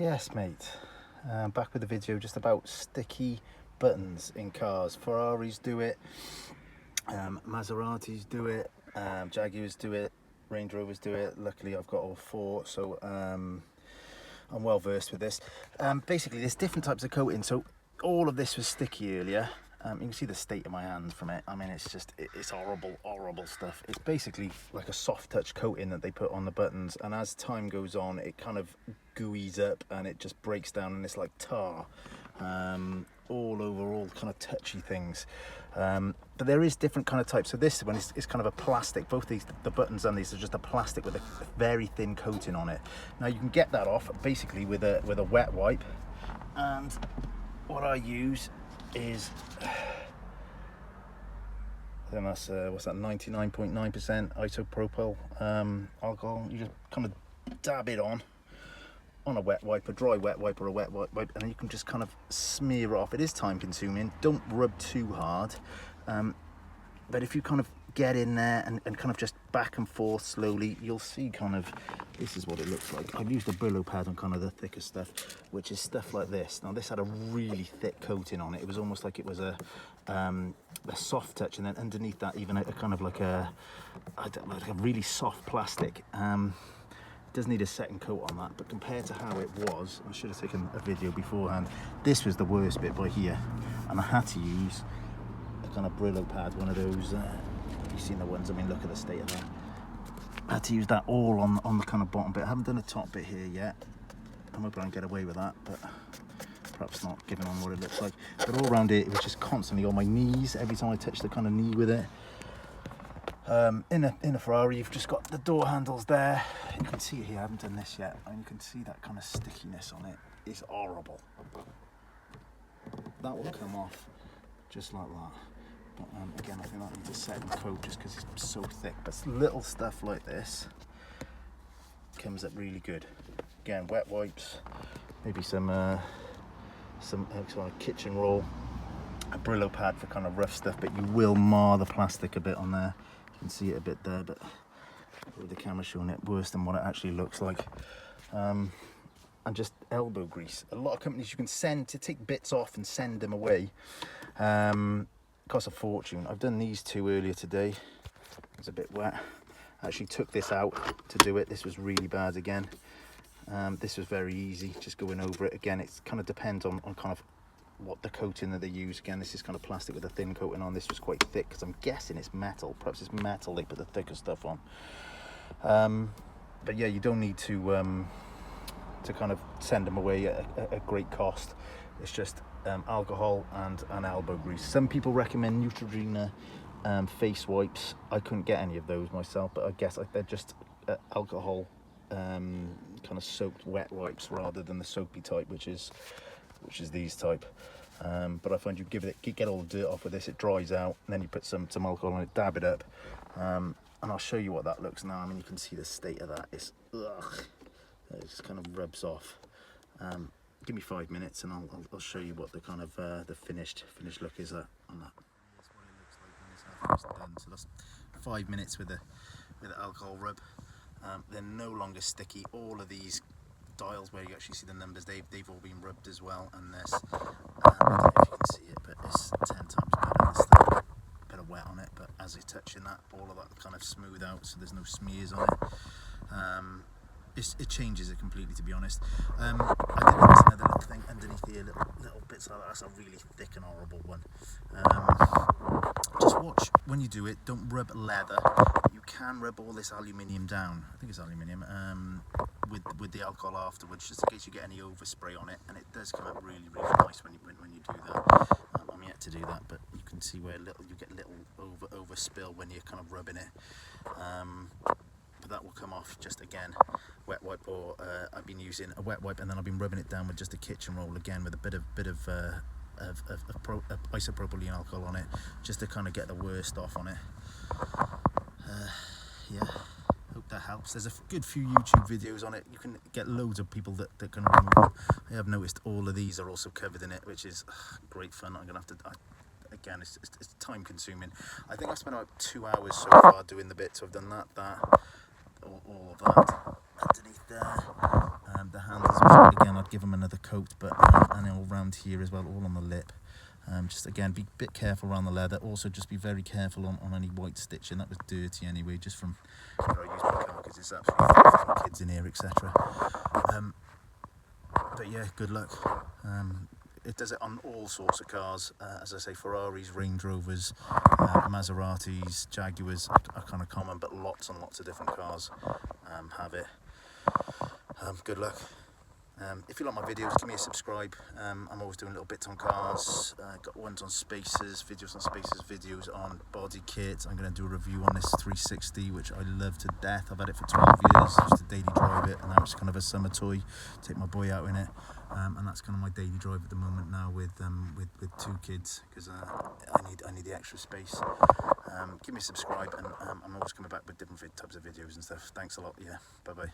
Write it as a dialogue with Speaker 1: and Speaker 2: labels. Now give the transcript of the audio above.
Speaker 1: Yes, mate. Back with the video just about sticky buttons in cars. Ferraris do it, Maseratis do it, Jaguars do it, Range Rovers do it. Luckily I've got all four, so I'm well versed with this. Basically there's different types of coating, so all of this was sticky earlier. You can see the state of my hands from it. I mean, it's horrible stuff. It's basically like a soft touch coating that they put on the buttons, and as time goes on it kind of gooeyes up and it just breaks down, and it's like tar all over all kind of touchy things. But there is different kind of types. So this one is kind of a plastic. Both the buttons and these are just a plastic with a very thin coating on it. Now you can get that off basically with a wet wipe, and what I use is, I think that's what's that, 99.9% isopropyl alcohol. You just kind of dab it on a wet wipe, a dry wet wipe or a wet wipe, and then you can just kind of smear it off. It is time consuming. Don't rub too hard, but if you kind of get in there and kind of just back and forth slowly, you'll see kind of, this is what it looks like. I've used a Brillo pad on kind of the thicker stuff, which is stuff like this. Now this had a really thick coating on it. It was almost like it was a soft touch, and then underneath that even a kind of like I don't know, like a really soft plastic. It does need a second coat on that, but compared to how it was, I should have taken a video beforehand. This was the worst bit by here, and I had to use a kind of Brillo pad, one of those. You've seen the ones, I mean, look at the state of that. I had to use that all on the kind of bottom bit. I haven't done a top bit here yet. I'm hoping I can get away with that, but perhaps not, given on what it looks like. But all around it was just constantly on my knees every time I touched the kind of knee with it. In a Ferrari, you've just got the door handles there. You can see it here, I haven't done this yet, and you can see that kind of stickiness on it. It's horrible. That will come off just like that. But again, I think that needs a second coat just because it's so thick. But little stuff like this comes up really good. Again, wet wipes, maybe some kitchen roll, a Brillo pad for kind of rough stuff, but you will mar the plastic a bit on there. You can see it a bit there, but with the camera showing it worse than what it actually looks like. And just elbow grease. A lot of companies you can send to take bits off and send them away. Costs a fortune. I've done these two earlier today. It's a bit wet. I actually took this out to do it. This was really bad again. This was very easy, just going over it. Again, it kind of depends on kind of what the coating that they use. Again, this is kind of plastic with a thin coating on. This was quite thick because I'm guessing it's metal. Perhaps it's metal they put the thicker stuff on. But yeah, you don't need to kind of send them away at a great cost. It's just alcohol and an elbow grease. Some people recommend Neutrogena face wipes. I couldn't get any of those myself, but I guess they're just alcohol kind of soaked wet wipes rather than the soapy type, which is these type. But I find you get all the dirt off with this, it dries out, and then you put some alcohol on it, dab it up, and I'll show you what that looks now. I mean, you can see the state of that. It's ugh. It just kind of rubs off. Give me 5 minutes and I'll show you what the kind of the finished look is on that. That's what it looks like when it's half done. So that's 5 minutes with the alcohol rub. They're no longer sticky. All of these dials where you actually see the numbers, they've all been rubbed as well. And this, I don't know if you can see it, but it's 10 times better. There's still a bit of wet on it, but as you're touching that, all of that will kind of smooth out, so there's no smears on it. It changes it completely, to be honest. I think there's another little thing underneath here, little bits like that. That's a really thick and horrible one. Just watch when you do it, don't rub leather. You can rub all this aluminium down, I think it's aluminium, with the alcohol afterwards, just in case you get any overspray on it, and it does come out really nice when you do that. I'm yet to do that, but you can see where you get little overspill when you're kind of rubbing it. But that will come off. Just again, wet wipe, or I've been using a wet wipe, and then I've been rubbing it down with just a kitchen roll again with a bit of isopropylene alcohol on it, just to kind of get the worst off on it. Yeah, hope that helps. There's a good few YouTube videos on it. You can get loads of people that can remove them. I have noticed all of these are also covered in it, which is great fun. I'm gonna have to. Again, it's time consuming. I think I spent about 2 hours so far doing the bits. So I've done all of that underneath there. The handles, again, give them another coat, but and all around here as well, all on the lip. Just again, be a bit careful around the leather. Also, just be very careful on any white stitching. That was dirty anyway, just from where I used my car, because it's absolutely full of kids in here, etc. But yeah, good luck. It does it on all sorts of cars. As I say, Ferraris, Range Rovers, Maseratis, Jaguars are kind of common, but lots and lots of different cars have it. Good luck. If you like my videos, give me a subscribe. I'm always doing little bits on cars. Got ones on spacers, videos on spacers, videos on body kits. I'm going to do a review on this 360, which I love to death. I've had it for 12 years, used to daily drive it, and now it's kind of a summer toy. Take my boy out in it, and that's kind of my daily drive at the moment now with 2 kids, because I need the extra space. Give me a subscribe, and I'm always coming back with different types of videos and stuff. Thanks a lot. Yeah, bye bye.